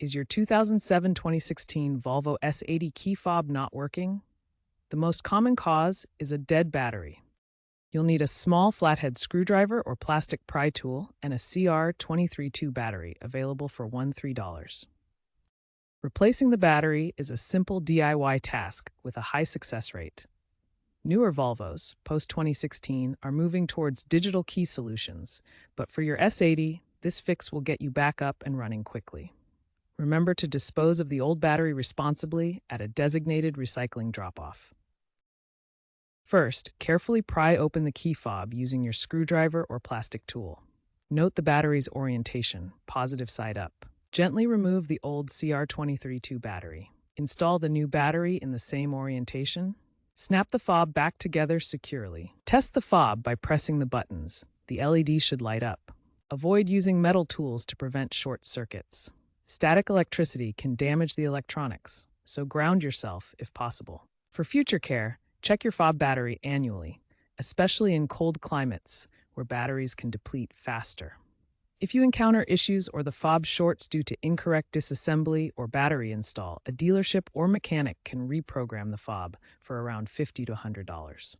Is your 2007-2016 Volvo S80 key fob not working? The most common cause is a dead battery. You'll need a small flathead screwdriver or plastic pry tool and a CR232 battery available for $13. Replacing the battery is a simple DIY task with a high success rate. Newer Volvos, post-2016, are moving towards digital key solutions, but for your S80, this fix will get you back up and running quickly. Remember to dispose of the old battery responsibly at a designated recycling drop-off. First, carefully pry open the key fob using your screwdriver or plastic tool. Note the battery's orientation, positive side up. Gently remove the old CR232 battery. Install the new battery in the same orientation. Snap the fob back together securely. Test the fob by pressing the buttons. The LED should light up. Avoid using metal tools to prevent short circuits. Static electricity can damage the electronics, so ground yourself if possible. For future care, check your fob battery annually, especially in cold climates where batteries can deplete faster. If you encounter issues or the fob shorts due to incorrect disassembly or battery install, a dealership or mechanic can reprogram the fob for around $50 to $100.